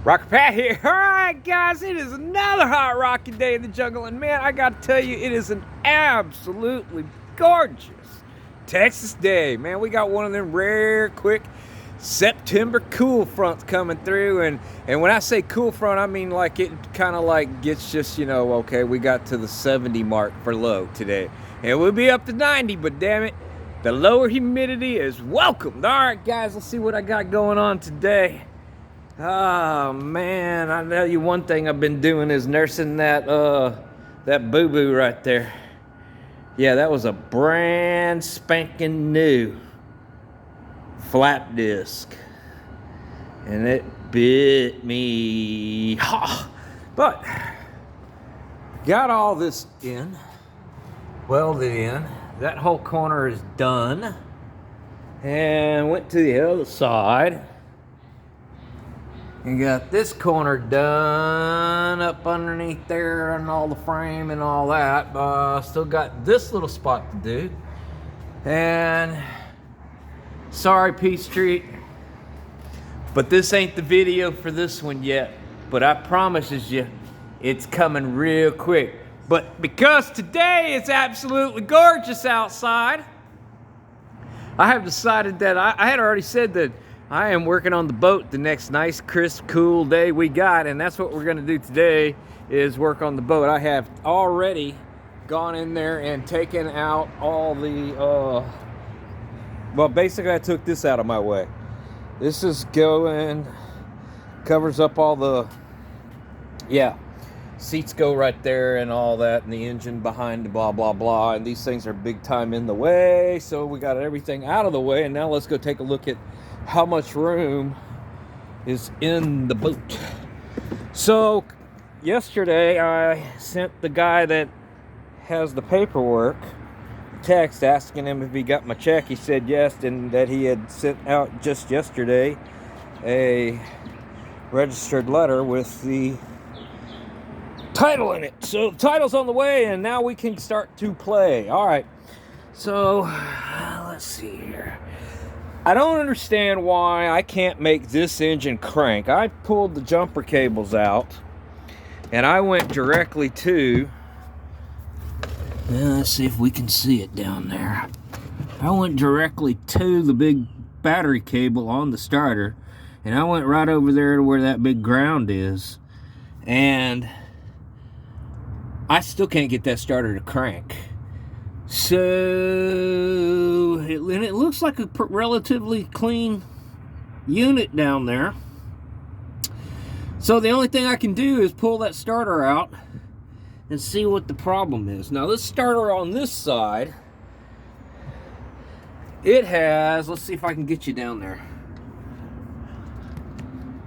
Rocker Pat here. Alright guys, it is another hot rocky day in the jungle, and man, I gotta tell you, it is an absolutely gorgeous Texas day. Man, we got one of them rare, quick September cool fronts coming through, and when I say cool front, I mean like it kind of like gets just, okay, we got to the 70 mark for low today, and we'll be up to 90, but damn it, the lower humidity is welcomed. Alright guys, let's see what I got going on today. Oh man, I tell you one thing I've been doing is nursing that boo-boo right there. Yeah, that was a brand spanking new flap disc, and it bit me. But got all this in, welded in. That whole corner is done, and went to the other side. You got this corner done up underneath there and all the frame and all that. Still got this little spot to do. And sorry, Peachtree, but this ain't the video for this one yet. But I promises you, it's coming real quick. But because today is absolutely gorgeous outside, I have decided that I had already said that I am working on the boat the next nice, crisp, cool day we got, and that's what we're going to do today, is work on the boat. I have already gone in there and taken out all the, well, basically I took this out of my way. This is going, covers up all the, seats go right there and all that, and the engine behind, blah, blah, blah, and these things are big time in the way, so we got everything out of the way, and now let's go take a look at how much room is in the boat. So yesterday I sent the guy that has the paperwork a text asking him if he got my check. He said yes, and that he had sent out just yesterday a registered letter with the title in it. So the title's on the way, and now we can start to play. All right, so let's see here. I don't understand why I can't make this engine crank. I pulled the jumper cables out, and I went directly to, let's see if we can see it down there. I went directly to the big battery cable on the starter, and I went right over there to where that big ground is, and I still can't get that starter to crank. So, and it looks like a relatively clean unit down there. So the only thing I can do is pull that starter out and see what the problem is. Now this starter on this side, it has, let's see if I can get you down there.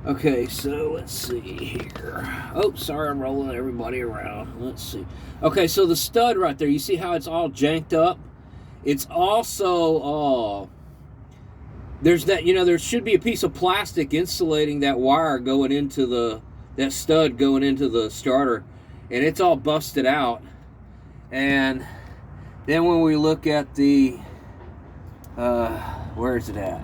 Okay, so let's see here. Oh, sorry, I'm rolling everybody around. Let's see. Okay, so the stud right there, you see how it's all janked up? It's also, there's that, there should be a piece of plastic insulating that wire going into that stud going into the starter, and it's all busted out. And then when we look at the, where is it at?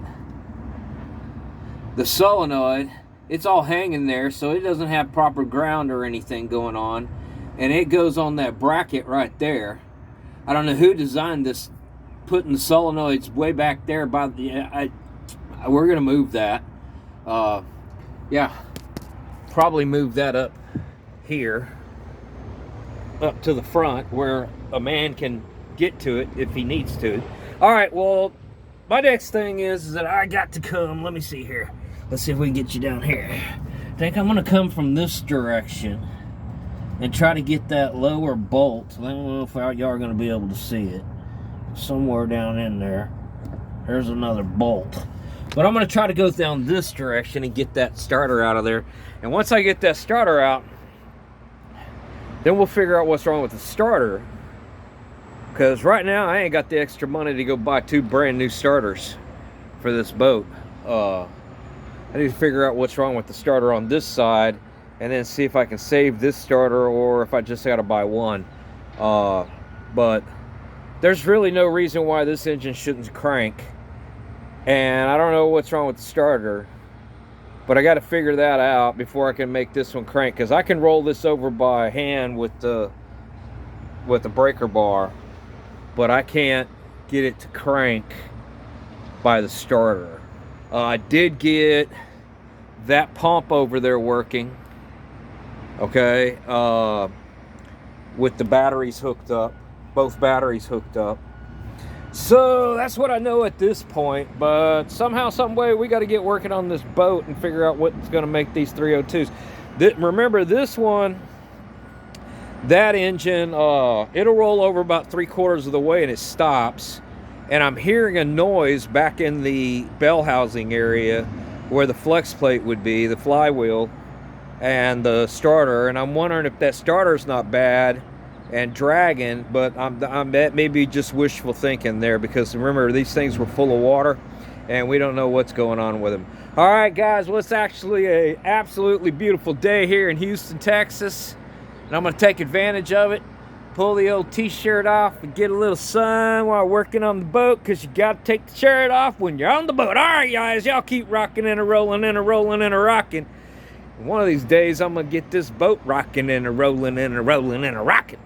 The solenoid, it's all hanging there, so it doesn't have proper ground or anything going on, and it goes on that bracket right there. I don't know who designed this, putting the solenoids way back there by the, we're gonna move that. Probably move that up here, up to the front where a man can get to it if he needs to. All right, well, my next thing is that I got to come, let me see here. Let's see if we can get you down here. I think I'm gonna come from this direction and try to get that lower bolt. I don't know if y'all are gonna be able to see it. Somewhere down in there, there's another bolt. But I'm gonna try to go down this direction and get that starter out of there. And once I get that starter out, then we'll figure out what's wrong with the starter. Because right now, I ain't got the extra money to go buy 2 brand new starters for this boat. I need to figure out what's wrong with the starter on this side, and then see if I can save this starter or if I just got to buy one. But there's really no reason why this engine shouldn't crank And I don't know what's wrong with the starter, but I got to figure that out before I can make this one crank, because I can roll this over by hand with the breaker bar, but I can't get it to crank by the starter. I did get that pump over there working, okay, with the batteries hooked up, both batteries hooked up. So that's what I know at this point, but somehow, some way, we got to get working on this boat and figure out what's going to make these 302s. Remember, this one, that engine, it'll roll over about 3/4 of the way and it stops. And I'm hearing a noise back in the bell housing area where the flex plate would be, the flywheel, and the starter. And I'm wondering if that starter's not bad and dragging, but that may be just wishful thinking there, because remember, these things were full of water and we don't know what's going on with them. All right, guys, well, it's actually a absolutely beautiful day here in Houston, Texas, and I'm going to take advantage of it. Pull the old t-shirt off and get a little sun while working on the boat, because you got to take the shirt off when you're on the boat. All right, guys, y'all keep rocking and a rolling and a rolling and a rocking. One of these days, I'm going to get this boat rocking and a rolling and a rolling and a rocking.